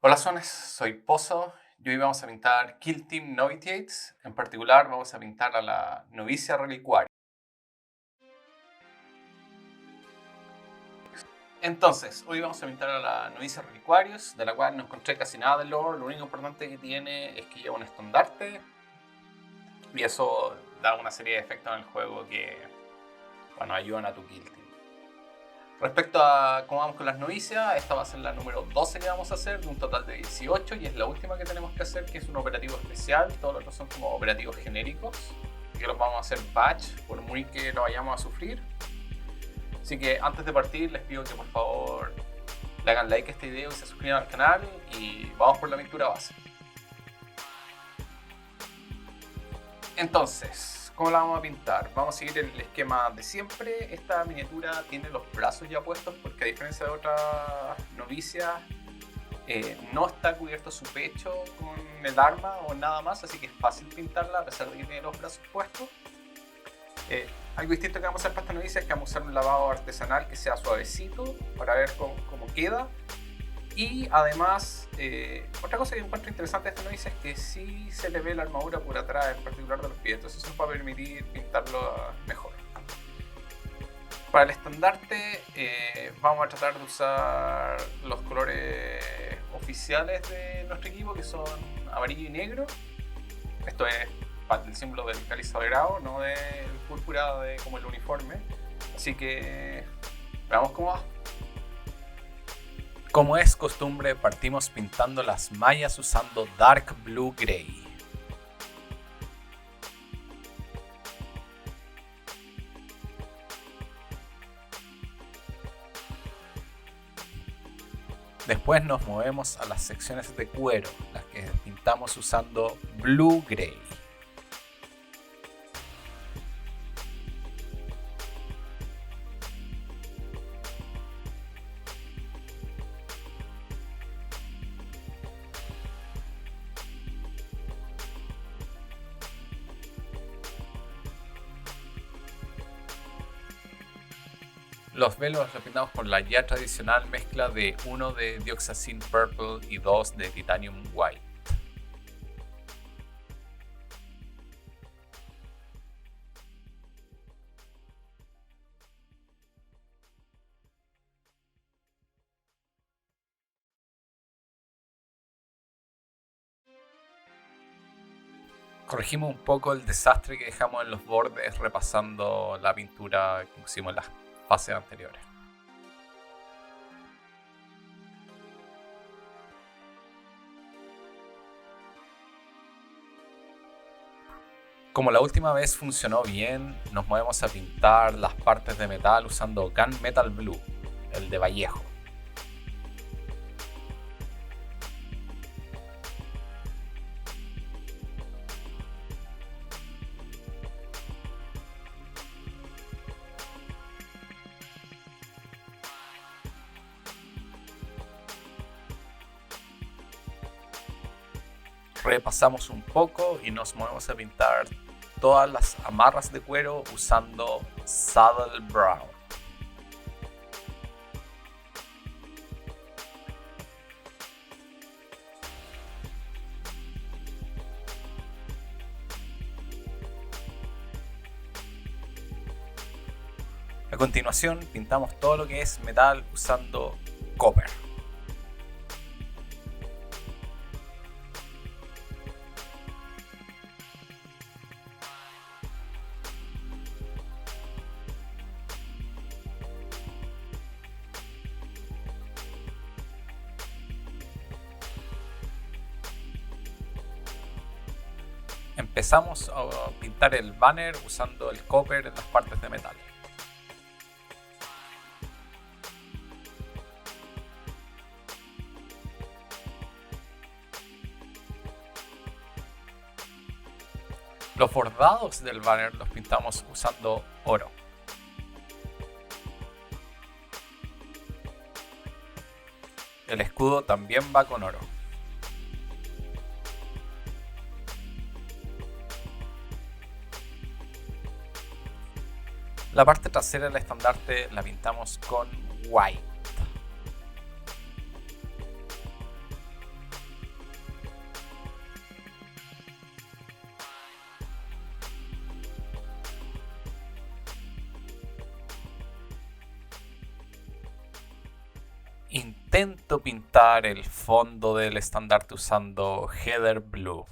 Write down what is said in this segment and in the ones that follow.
Hola Sones, soy Pozo y hoy vamos a pintar Kill Team Novitiates. En particular vamos a pintar a la novicia relicuaria. Entonces, hoy vamos a pintar a la novicia relicuarios, de la cual no encontré casi nada de lore. Lo único importante que tiene es que lleva un estandarte y eso da una serie de efectos en el juego que, bueno, ayudan a tu Kill Team. Respecto a cómo vamos con las novicias, esta va a ser la número 12 que vamos a hacer, de un total de 18, y es la última que tenemos que hacer, que es un operativo especial. Todos los otros son como operativos genéricos, que los vamos a hacer batch, por muy que lo vayamos a sufrir. Así que antes de partir les pido que por favor le hagan like a este video y se suscriban al canal, y vamos por la pintura base. Entonces, ¿cómo la vamos a pintar? Vamos a seguir el esquema de siempre. Esta miniatura tiene los brazos ya puestos porque, a diferencia de otras novicias, no está cubierto su pecho con el arma o nada más, así que es fácil pintarla a pesar de que tiene los brazos puestos. Algo distinto que vamos a hacer para esta novicia es que vamos a usar un lavado artesanal que sea suavecito para ver cómo queda. Y además, otra cosa que encuentro interesante de esta novicia es que sí se le ve la armadura por atrás, en particular de los pies, entonces eso nos va a permitir pintarlo mejor. Para el estandarte vamos a tratar de usar los colores oficiales de nuestro equipo, que son amarillo y negro. Esto es para el símbolo del cáliz sagrado, no del púrpura como el uniforme. Así que veamos cómo va. Como es costumbre, partimos pintando las mallas usando Dark Blue Gray. Después nos movemos a las secciones de cuero, las que pintamos usando Blue Gray. Los velos los pintamos con la ya tradicional mezcla de 1 de Dioxazine Purple y 2 de Titanium White. Corregimos un poco el desastre que dejamos en los bordes repasando la pintura que pusimos en las fases anteriores. Como la última vez funcionó bien, nos movemos a pintar las partes de metal usando Gunmetal Blue, el de Vallejo. Repasamos un poco y nos movemos a pintar todas las amarras de cuero usando Saddle Brown. A continuación pintamos todo lo que es metal usando Copper. Empezamos a pintar el banner usando el copper en las partes de metal. Los bordados del banner los pintamos usando oro. El escudo también va con oro. La parte trasera del estandarte la pintamos con white. Intento pintar el fondo del estandarte usando Heather Blue.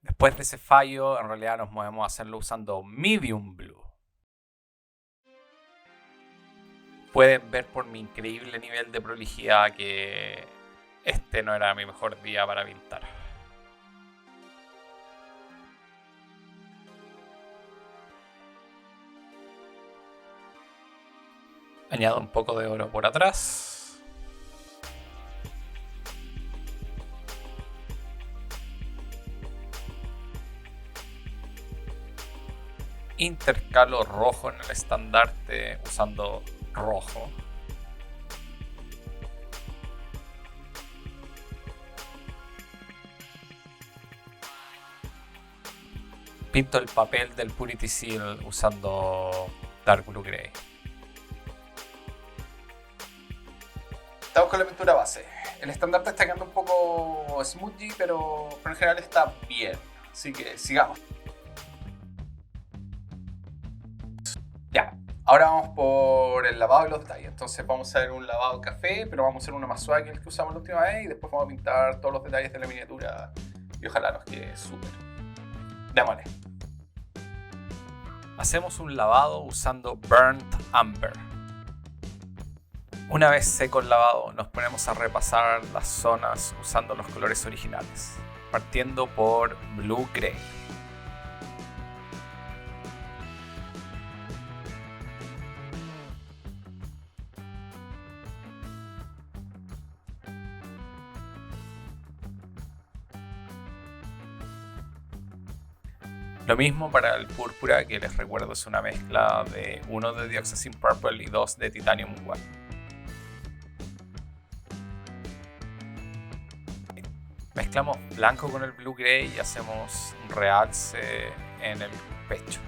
Después de ese fallo, en realidad nos movemos a hacerlo usando Medium Blue. Pueden ver por mi increíble nivel de prolijidad que este no era mi mejor día para pintar. Añado un poco de oro por atrás. Intercalo rojo en el estandarte usando rojo. Pinto el papel del Purity Seal usando Dark Blue Gray. Estamos con la pintura base. El estandarte está quedando un poco smudgy, pero en general está bien. Así que sigamos. Ya, ahora vamos por el lavado y los detalles. Entonces vamos a hacer un lavado café, pero vamos a hacer uno más suave que el que usamos la última vez. Y después vamos a pintar todos los detalles de la miniatura. Y ojalá nos quede súper. Démosle. Hacemos un lavado usando Burnt Umber. Una vez seco el lavado, nos ponemos a repasar las zonas usando los colores originales, partiendo por Blue Gray. Lo mismo para el púrpura, que les recuerdo es una mezcla de 1 de Dioxazine Purple y 2 de Titanium White. Mezclamos blanco con el Blue Gray y hacemos un realce en el pecho.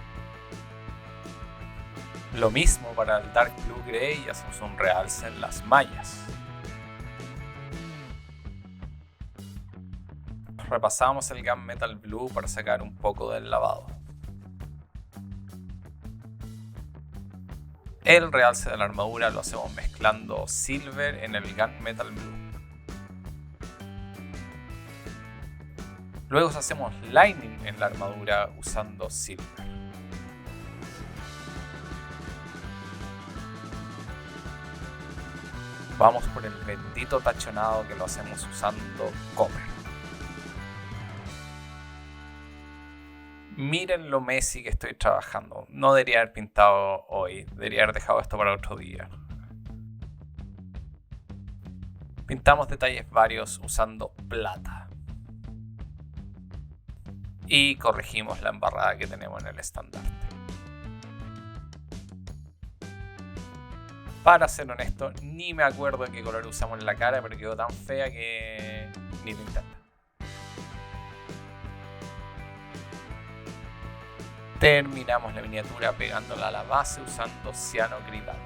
Lo mismo para el Dark Blue Gray y hacemos un realce en las mallas. Repasamos el Gunmetal Blue para sacar un poco del lavado. El realce de la armadura lo hacemos mezclando Silver en el Gunmetal Blue. Luego hacemos lining en la armadura usando Silver. Vamos por el bendito tachonado que lo hacemos usando Copper. Miren lo messy que estoy trabajando. No debería haber pintado hoy. Debería haber dejado esto para otro día. Pintamos detalles varios usando plata. Y corregimos la embarrada que tenemos en el estandarte. Para ser honesto, ni me acuerdo en qué color usamos en la cara, pero quedó tan fea que ni lo intento. Terminamos la miniatura pegándola a la base usando cianogrilato.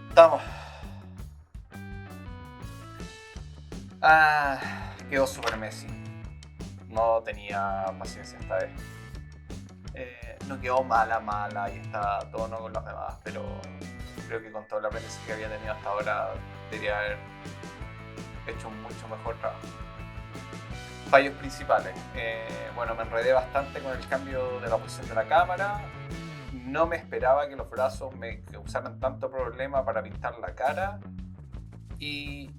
Estamos. Quedó super messy. No tenía paciencia esta vez. No quedó mala y está a tono con los demás, pero creo que con todo el aprendizaje que había tenido hasta ahora debería haber hecho un mucho mejor trabajo. Fallos principales. Bueno, me enredé bastante con el cambio de la posición de la cámara. No me esperaba que los brazos me causaran tanto problema para pintar la cara. Y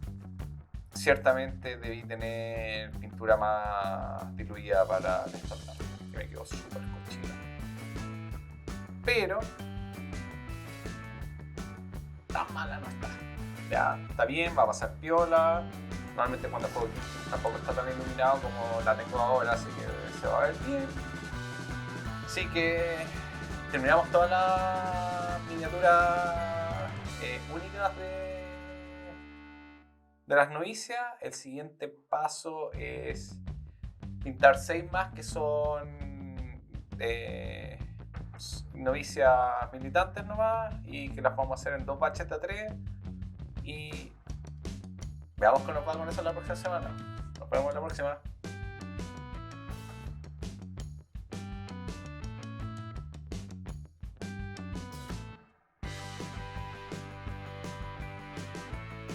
ciertamente debí tener pintura más diluida para el estándar, que me quedó súper cochina. Pero tan mala no está. Ya, está bien, va a pasar piola. Normalmente cuando el juego tampoco está tan iluminado como la tengo ahora, así que se va a ver bien. Así que terminamos todas las miniaturas únicas de las novicias. El siguiente paso es pintar 6 más que son novicias militantes nomás, y que las vamos a hacer en 2 batches de 3 y Veamos cómo nos va con eso la próxima semana. Nos vemos la próxima.